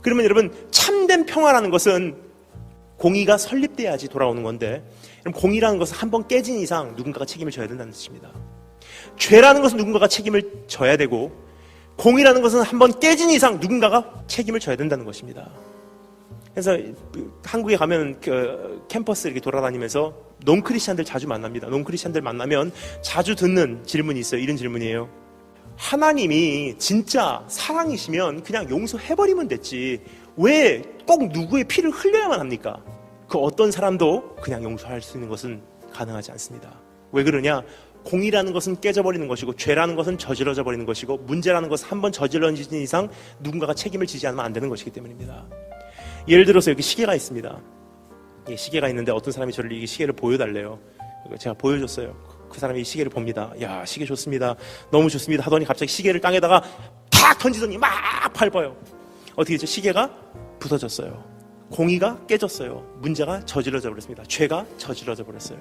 그러면 여러분, 참된 평화라는 것은 공의가 설립돼야지 돌아오는 건데, 그럼 공의라는 것은 한번 깨진 이상 누군가가 책임을 져야 된다는 뜻입니다. 죄라는 것은 누군가가 책임을 져야 되고, 공의라는 것은 한번 깨진 이상 누군가가 책임을 져야 된다는 것입니다. 그래서 한국에 가면 캠퍼스 이렇게 돌아다니면서 논크리스찬들 자주 만납니다. 논크리스찬들 만나면 자주 듣는 질문이 있어요. 이런 질문이에요. 하나님이 진짜 사랑이시면 그냥 용서해버리면 됐지, 왜 꼭 누구의 피를 흘려야만 합니까? 그 어떤 사람도 그냥 용서할 수 있는 것은 가능하지 않습니다. 왜 그러냐? 공의라는 것은 깨져버리는 것이고, 죄라는 것은 저질러져 버리는 것이고, 문제라는 것은 한번 저질러진 이상 누군가가 책임을 지지 않으면 안 되는 것이기 때문입니다. 예를 들어서 여기 시계가 있습니다. 이 시계가 있는데 어떤 사람이 저를 이 시계를 보여달래요. 제가 보여줬어요. 그 사람이 이 시계를 봅니다. 야, 시계 좋습니다. 너무 좋습니다. 하더니 갑자기 시계를 땅에다가 탁 던지더니 막 밟아요. 어떻게 했죠? 시계가 부서졌어요. 공의가 깨졌어요. 문제가 저질러져 버렸습니다. 죄가 저질러져 버렸어요.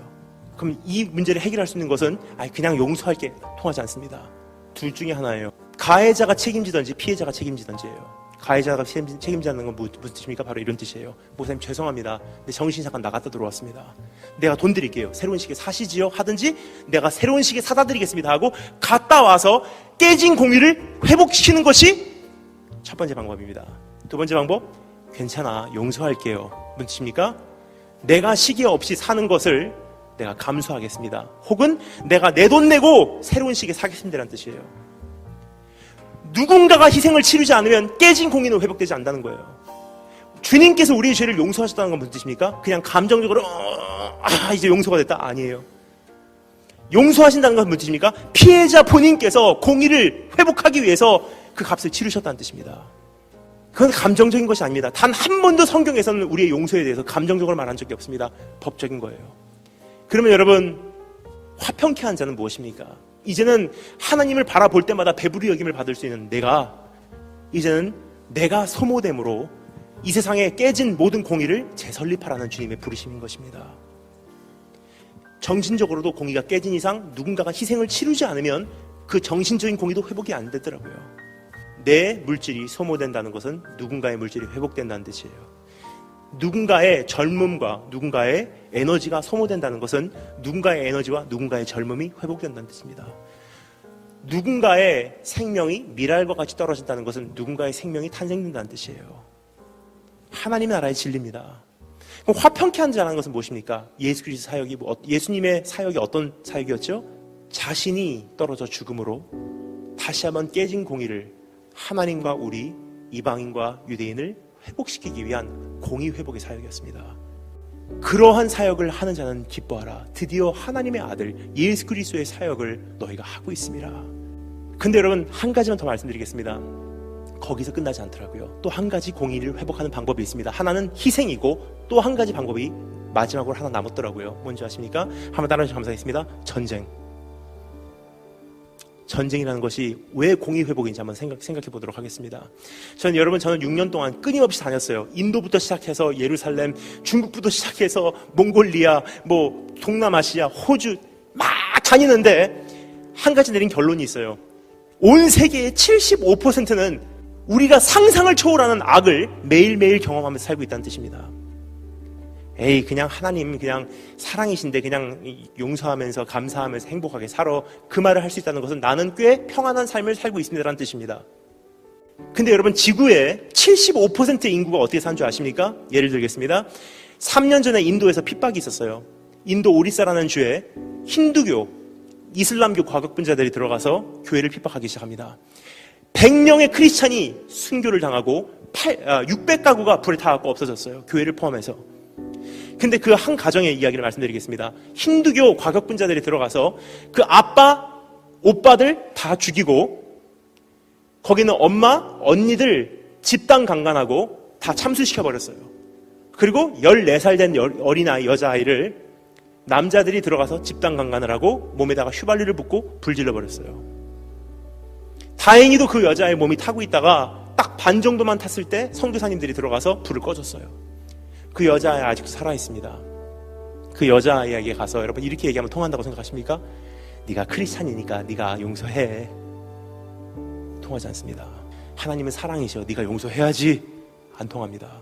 그럼 이 문제를 해결할 수 있는 것은 그냥 용서할게 통하지 않습니다. 둘 중에 하나예요. 가해자가 책임지든지 피해자가 책임지든지예요. 가해자가 책임지는 건 무슨 뜻입니까? 바로 이런 뜻이에요. 목사님 죄송합니다. 내 정신 잠깐 나갔다 들어왔습니다. 내가 돈 드릴게요. 새로운 시계 사시지요? 하든지 내가 새로운 시계 사다 드리겠습니다 하고 갔다 와서 깨진 공의를 회복시키는 것이 첫 번째 방법입니다. 두 번째 방법, 괜찮아, 용서할게요. 무슨 뜻입니까? 내가 시계 없이 사는 것을 내가 감수하겠습니다. 혹은 내가 내 돈 내고 새로운 시계 사겠습니다라는 뜻이에요. 누군가가 희생을 치르지 않으면 깨진 공의는 회복되지 않는다는 거예요. 주님께서 우리의 죄를 용서하셨다는 건 무슨 뜻입니까? 그냥 감정적으로 이제 용서가 됐다? 아니에요. 용서하신다는 건 무슨 뜻입니까? 피해자 본인께서 공의를 회복하기 위해서 그 값을 치르셨다는 뜻입니다. 그건 감정적인 것이 아닙니다. 단 한 번도 성경에서는 우리의 용서에 대해서 감정적으로 말한 적이 없습니다. 법적인 거예요. 그러면 여러분, 화평케 한 자는 무엇입니까? 이제는 하나님을 바라볼 때마다 배부리 여김을 받을 수 있는 이제는 내가 소모됨으로 이 세상에 깨진 모든 공의를 재설립하라는 주님의 부르심인 것입니다. 정신적으로도 공의가 깨진 이상 누군가가 희생을 치르지 않으면 그 정신적인 공의도 회복이 안 되더라고요. 내 물질이 소모된다는 것은 누군가의 물질이 회복된다는 뜻이에요. 누군가의 젊음과 누군가의 에너지가 소모된다는 것은 누군가의 에너지와 누군가의 젊음이 회복된다는 뜻입니다. 누군가의 생명이 미랄과 같이 떨어진다는 것은 누군가의 생명이 탄생된다는 뜻이에요. 하나님의 나라의 진리입니다. 그럼 화평케 한 자라는 것은 무엇입니까? 예수 그리스도 사역이 예수님의 사역이 어떤 사역이었죠? 자신이 떨어져 죽음으로 다시 한번 깨진 공의를 하나님과 우리 이방인과 유대인을 회복시키기 위한 공의 회복의 사역이었습니다. 그러한 사역을 하는 자는 기뻐하라. 드디어 하나님의 아들 예수 그리스도의 사역을 너희가 하고 있습니다. 근데 여러분, 한 가지만 더 말씀드리겠습니다. 거기서 끝나지 않더라고요. 또 한 가지 공의를 회복하는 방법이 있습니다. 하나는 희생이고 또 한 가지 방법이 마지막으로 하나 남았더라고요. 뭔지 아십니까? 한번 따라해주셔서 감사하겠습니다. 전쟁이라는 것이 왜 공의 회복인지 한번 생각해 보도록 하겠습니다. 저는 6년 동안 끊임없이 다녔어요. 인도부터 시작해서 예루살렘, 중국부터 시작해서 몽골리아, 동남아시아, 호주 막 다니는데 한 가지 내린 결론이 있어요. 온 세계의 75%는 우리가 상상을 초월하는 악을 매일매일 경험하면서 살고 있다는 뜻입니다. 그냥 하나님 그냥 사랑이신데 그냥 용서하면서 감사하면서 행복하게 살아, 그 말을 할 수 있다는 것은 나는 꽤 평안한 삶을 살고 있습니다라는 뜻입니다. 근데 여러분, 지구의 75%의 인구가 어떻게 사는 줄 아십니까? 예를 들겠습니다. 3년 전에 인도에서 핍박이 있었어요. 인도 오리사라는 주에 힌두교, 이슬람교 과격분자들이 들어가서 교회를 핍박하기 시작합니다. 100명의 크리스찬이 순교를 당하고 600가구가 불에 타갖고 없어졌어요. 교회를 포함해서. 근데 그 한 가정의 이야기를 말씀드리겠습니다. 힌두교 과격분자들이 들어가서 그 아빠, 오빠들 다 죽이고 거기는 엄마, 언니들 집단 강간하고 다 참수시켜버렸어요. 그리고 14살 된 어린아이, 여자아이를 남자들이 들어가서 집단 강간을 하고 몸에다가 휘발유를 붓고 불질러버렸어요. 다행히도 그 여자의 몸이 타고 있다가 딱 반 정도만 탔을 때 선교사님들이 들어가서 불을 꺼줬어요. 그 여자아이 아직도 살아있습니다. 그 여자아이에게 가서 여러분 이렇게 얘기하면 통한다고 생각하십니까? 네가 크리스찬이니까 네가 용서해. 통하지 않습니다. 하나님은 사랑이셔. 네가 용서해야지. 안 통합니다.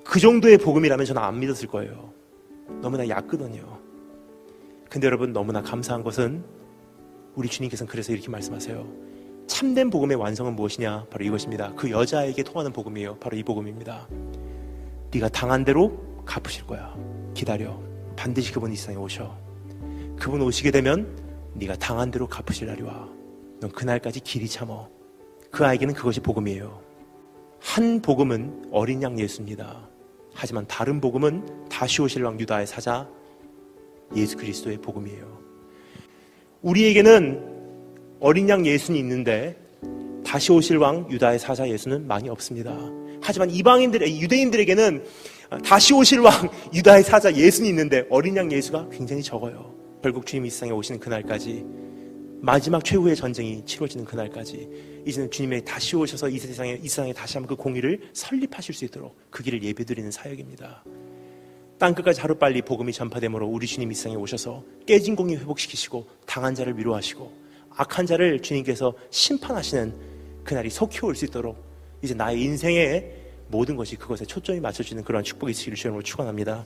그 정도의 복음이라면 저는 안 믿었을 거예요. 너무나 얕거든요. 근데 여러분, 너무나 감사한 것은 우리 주님께서는 그래서 이렇게 말씀하세요. 참된 복음의 완성은 무엇이냐? 바로 이것입니다. 그 여자에게 통하는 복음이에요. 바로 이 복음입니다. 네가 당한 대로 갚으실 거야. 기다려. 반드시 그분 이 세상에 오셔. 그분 오시게 되면 네가 당한 대로 갚으실 날이 와. 넌 그날까지 길이 참어. 그 아이에게는 그것이 복음이에요. 한 복음은 어린 양 예수입니다. 하지만 다른 복음은 다시 오실 왕 유다의 사자 예수 그리스도의 복음이에요. 우리에게는 어린 양 예수는 있는데 다시 오실 왕 유다의 사자 예수는 많이 없습니다. 하지만 유대인들에게는 다시 오실 왕 유다의 사자 예수는 있는데 어린 양 예수가 굉장히 적어요. 결국 주님이 이 세상에 오시는 그날까지, 마지막 최후의 전쟁이 치러지는 그날까지 이제는 주님이 다시 오셔서 이 세상에 다시 한번 그 공의를 설립하실 수 있도록 그 길을 예배드리는 사역입니다. 땅끝까지 하루빨리 복음이 전파되므로 우리 주님이 이 세상에 오셔서 깨진 공의 회복시키시고 당한 자를 위로하시고 악한 자를 주님께서 심판하시는 그날이 속히 올 수 있도록 이제 나의 인생의 모든 것이 그것에 초점이 맞춰지는 그런 축복이 있으기를 주님으로 축원합니다.